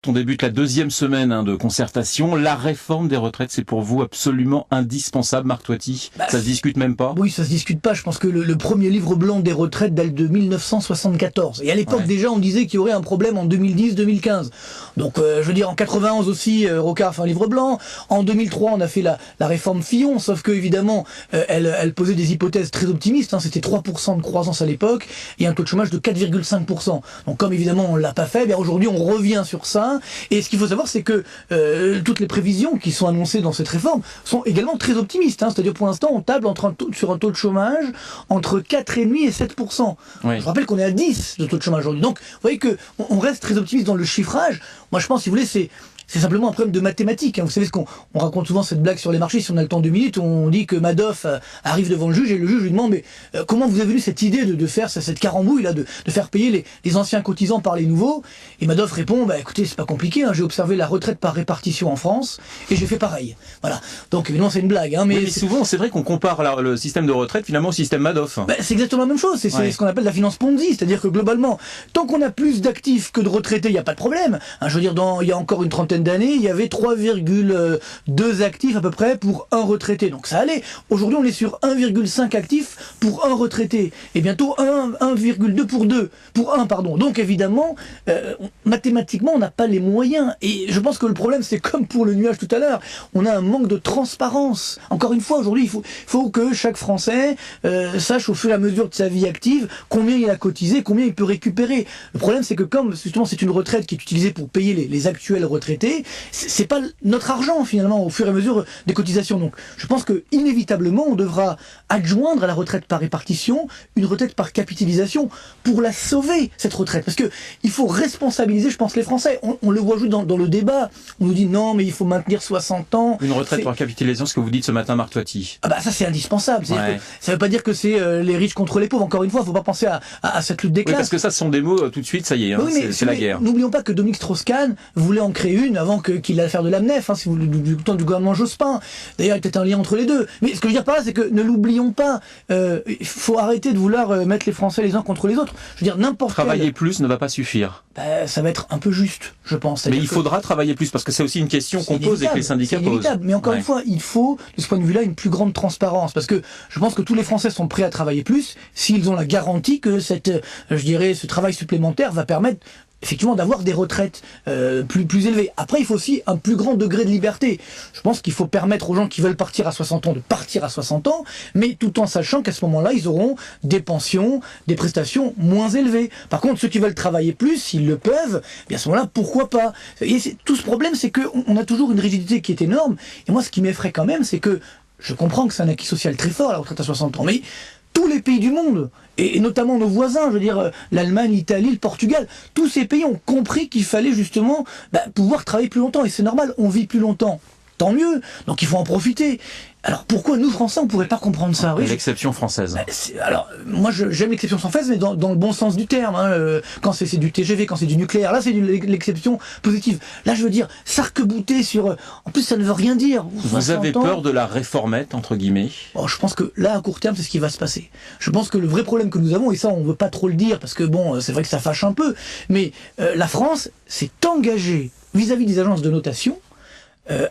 On débute la deuxième semaine de concertation. La réforme des retraites, c'est pour vous absolument indispensable, Marc Toiti. Ça se discute même pas? Oui, ça se discute pas. Je pense que le premier livre blanc des retraites date de 1974. Et à l'époque, déjà, on disait qu'il y aurait un problème en 2010-2015. Donc, je veux dire, en 91 aussi, Rocard a fait un livre blanc. En 2003, on a fait la réforme Fillon, sauf que, évidemment, elle posait des hypothèses très optimistes. C'était 3% de croissance à l'époque et un taux de chômage de 4,5%. Donc, comme évidemment, on l'a pas fait, bien aujourd'hui, on revient sur ça. Et ce qu'il faut savoir, c'est que toutes les prévisions qui sont annoncées dans cette réforme sont également très optimistes. C'est-à-dire, pour l'instant, on table sur un taux de chômage entre 4,5 et 7%. Oui. Je rappelle qu'on est à 10 de taux de chômage aujourd'hui. Donc, vous voyez qu'on reste très optimiste dans le chiffrage. Moi, je pense, si vous voulez, c'est simplement un problème de mathématiques. Vous savez on raconte souvent cette blague sur les marchés, si on a le temps 2 minutes, on dit que Madoff arrive devant le juge et le juge lui demande mais comment vous avez eu cette idée de faire cette carambouille là, de faire payer les anciens cotisants par les nouveaux? Et Madoff répond écoutez, c'est pas compliqué, j'ai observé la retraite par répartition en France et j'ai fait pareil. Voilà. Donc évidemment c'est une blague. Mais souvent c'est vrai qu'on compare le système de retraite finalement au système Madoff. C'est exactement la même chose. C'est ce qu'on appelle la finance Ponzi, c'est-à-dire que globalement, tant qu'on a plus d'actifs que de retraités, il n'y a pas de problème. Je veux dire, il y a encore une trentaine d'années, il y avait 3,2 actifs à peu près pour un retraité. Donc ça allait. Aujourd'hui, on est sur 1,5 actifs pour un retraité. Et bientôt 1,2 pour un, pardon. Donc évidemment, mathématiquement, on n'a pas les moyens. Et je pense que le problème, c'est comme pour le nuage tout à l'heure, on a un manque de transparence. Encore une fois, aujourd'hui, il faut que chaque Français sache au fur et à mesure de sa vie active combien il a cotisé, combien il peut récupérer. Le problème, c'est que comme justement c'est une retraite qui est utilisée pour payer les actuels retraités, c'est pas notre argent finalement au fur et à mesure des cotisations. Donc je pense que inévitablement on devra adjoindre à la retraite par répartition une retraite par capitalisation pour la sauver, cette retraite, parce que il faut responsabiliser, je pense, les Français. On le voit dans le débat, on nous dit non mais il faut maintenir 60 ans. Une retraite par capitalisation, ce que vous dites ce matin, Marc Toiti. Ça c'est indispensable. Ça veut pas dire que c'est les riches contre les pauvres. Encore une fois, il faut pas penser à cette lutte des classes. Parce que ça, ce sont des mots tout de suite, ça y est, c'est la guerre. N'oublions pas que Dominique Strauss-Kahn voulait en créer une avant qu'il allait faire de l'AMNEF, si vous du temps du gouvernement Jospin. D'ailleurs, il y a peut-être un lien entre les deux. Mais ce que je veux dire par là, c'est que ne l'oublions pas. Il faut arrêter de vouloir mettre les Français les uns contre les autres. Je veux dire, Travailler plus ne va pas suffire. Ça va être un peu juste, je pense. Mais il faudra travailler plus, parce que c'est aussi une question qu'on pose et que les syndicats posent. Mais encore une fois, il faut, de ce point de vue-là, une plus grande transparence. Parce que je pense que tous les Français sont prêts à travailler plus s'ils ont la garantie que ce travail supplémentaire va permettre effectivement d'avoir des retraites plus élevées. Après, il faut aussi un plus grand degré de liberté. Je pense qu'il faut permettre aux gens qui veulent partir à 60 ans de partir à 60 ans, mais tout en sachant qu'à ce moment-là, ils auront des pensions, des prestations moins élevées. Par contre, ceux qui veulent travailler plus, s'ils le peuvent, à ce moment-là, pourquoi pas? Et tout ce problème, c'est qu'on a toujours une rigidité qui est énorme. Et moi, ce qui m'effraie quand même, c'est que je comprends que c'est un acquis social très fort, la retraite à 60 ans, mais tous les pays du monde, et notamment nos voisins, je veux dire l'Allemagne, l'Italie, le Portugal, tous ces pays ont compris qu'il fallait justement pouvoir travailler plus longtemps. Et c'est normal, on vit plus longtemps. Tant mieux, donc il faut en profiter. Alors pourquoi nous Français on pourrait pas comprendre ça? L'exception française. Alors moi j'aime l'exception française, mais dans le bon sens du terme. Quand c'est du TGV, quand c'est du nucléaire, là c'est l'exception positive. Là je veux dire s'arc-bouter sur. En plus ça ne veut rien dire. Vous avez peur de la réformette entre guillemets? Je pense que là à court terme c'est ce qui va se passer. Je pense que le vrai problème que nous avons, et ça on veut pas trop le dire parce que c'est vrai que ça fâche un peu, mais la France s'est engagée vis-à-vis des agences de notation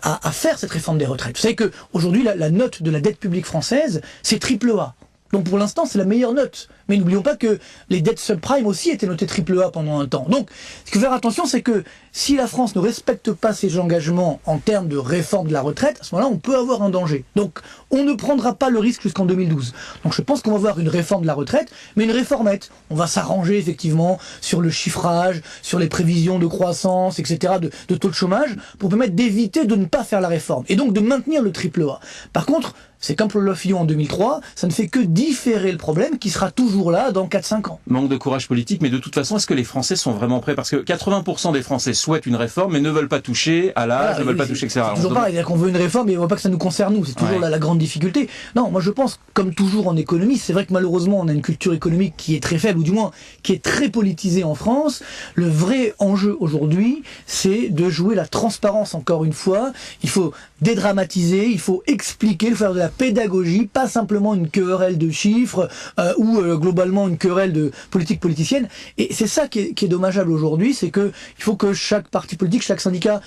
à faire cette réforme des retraites. Vous savez qu'aujourd'hui, la note de la dette publique française, c'est AAA. Donc pour l'instant, c'est la meilleure note. Mais n'oublions pas que les dettes subprime aussi étaient notées AAA pendant un temps. Donc, ce qu'il faut faire attention, c'est que si la France ne respecte pas ses engagements en termes de réforme de la retraite, à ce moment-là, on peut avoir un danger. Donc, on ne prendra pas le risque jusqu'en 2012. Donc, je pense qu'on va avoir une réforme de la retraite, mais une réformette. On va s'arranger effectivement sur le chiffrage, sur les prévisions de croissance, etc., de taux de chômage, pour permettre d'éviter de ne pas faire la réforme. Et donc de maintenir le AAA. Par contre, c'est comme pour le loi Fillon en 2003, ça ne fait que différer le problème qui sera toujours là dans 4-5 ans. Manque de courage politique, mais de toute façon, est-ce que les Français sont vraiment prêts? Parce que 80% des Français souhaitent une réforme, mais ne veulent pas toucher à l'âge, ne veulent pas toucher, etc. C'est toujours pareil, c'est-à-dire qu'on veut une réforme, mais on ne voit pas que ça nous concerne nous. C'est toujours la grande difficulté. Non, moi je pense, comme toujours en économie, c'est vrai que malheureusement on a une culture économique qui est très faible, ou du moins qui est très politisée en France. Le vrai enjeu aujourd'hui, c'est de jouer la transparence encore une fois. Il faut dédramatiser, il faut expliquer, il faut faire de la pédagogie, pas simplement une querelle de chiffres ou globalement une querelle de politique politicienne. Et c'est ça qui est dommageable aujourd'hui, c'est que il faut que chaque parti politique, chaque syndicat,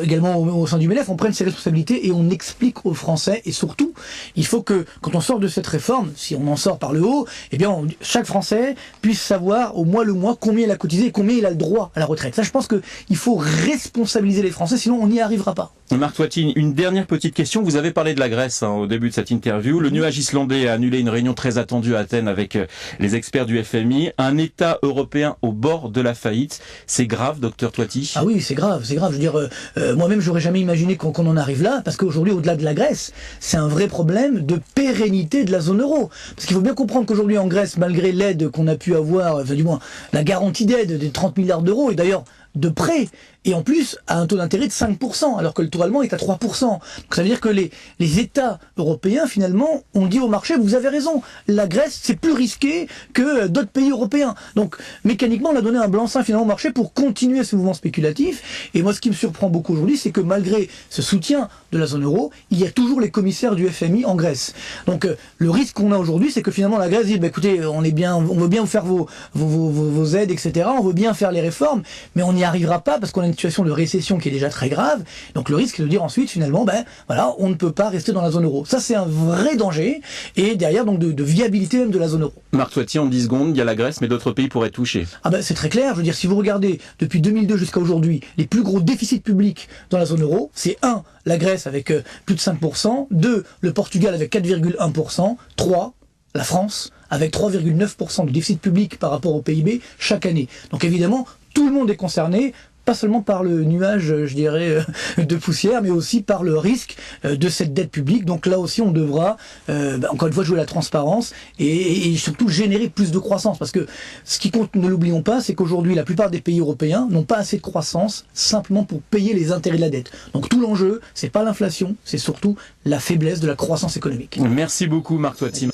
également au sein du MEDEF, on prenne ses responsabilités et on explique aux Français. Et surtout, il faut que quand on sort de cette réforme, si on en sort par le haut, eh bien chaque Français puisse savoir au mois le mois combien il a cotisé et combien il a le droit à la retraite. Ça, je pense qu'il faut responsabiliser les Français, sinon on n'y arrivera pas. Marc Toiti, une dernière petite question. Vous avez parlé de la Grèce au début de cette interview. Le nuage islandais a annulé une réunion très attendue à Athènes avec les experts du FMI. Un État européen au bord de la faillite. C'est grave, docteur Toiti? Ah oui, c'est grave, c'est grave. Je veux dire, moi-même, j'aurais jamais imaginé qu'on en arrive là, parce qu'aujourd'hui, au-delà de la Grèce, c'est un vrai problème de pérennité de la zone euro. Parce qu'il faut bien comprendre qu'aujourd'hui, en Grèce, malgré l'aide qu'on a pu avoir, enfin, du moins, la garantie d'aide des 30 milliards d'euros, et d'ailleurs, de prêts, et en plus à un taux d'intérêt de 5%, alors que le taux allemand est à 3%. Donc ça veut dire que les États européens, finalement, ont dit au marché, vous avez raison, la Grèce, c'est plus risqué que d'autres pays européens. Donc mécaniquement, on a donné un blanc-seing finalement au marché pour continuer ce mouvement spéculatif. Et moi, ce qui me surprend beaucoup aujourd'hui, c'est que malgré ce soutien de la zone euro, il y a toujours les commissaires du FMI en Grèce. Donc le risque qu'on a aujourd'hui, c'est que finalement la Grèce dit, bah, écoutez, on veut bien vous faire vos aides, etc. On veut bien faire les réformes, mais on n'y arrivera pas parce qu'on a une situation de récession qui est déjà très grave. Donc le risque est de dire ensuite finalement, ben voilà, on ne peut pas rester dans la zone euro. Ça, c'est un vrai danger, et derrière donc de viabilité même de la zone euro. Marc Toiti, en 10 secondes, il y a la Grèce, mais d'autres pays pourraient toucher. Ah ben c'est très clair. Je veux dire, si vous regardez depuis 2002 jusqu'à aujourd'hui, les plus gros déficits publics dans la zone euro, c'est 1, la Grèce avec plus de 5%, 2, le Portugal avec 4,1%, 3, la France avec 3,9% de déficit public par rapport au PIB chaque année. Donc évidemment, tout le monde est concerné, pas seulement par le nuage, je dirais, de poussière, mais aussi par le risque de cette dette publique. Donc là aussi, on devra, encore une fois, jouer la transparence et surtout générer plus de croissance. Parce que ce qui compte, ne l'oublions pas, c'est qu'aujourd'hui, la plupart des pays européens n'ont pas assez de croissance simplement pour payer les intérêts de la dette. Donc tout l'enjeu, c'est pas l'inflation, c'est surtout la faiblesse de la croissance économique. Merci beaucoup, Marc Toiti.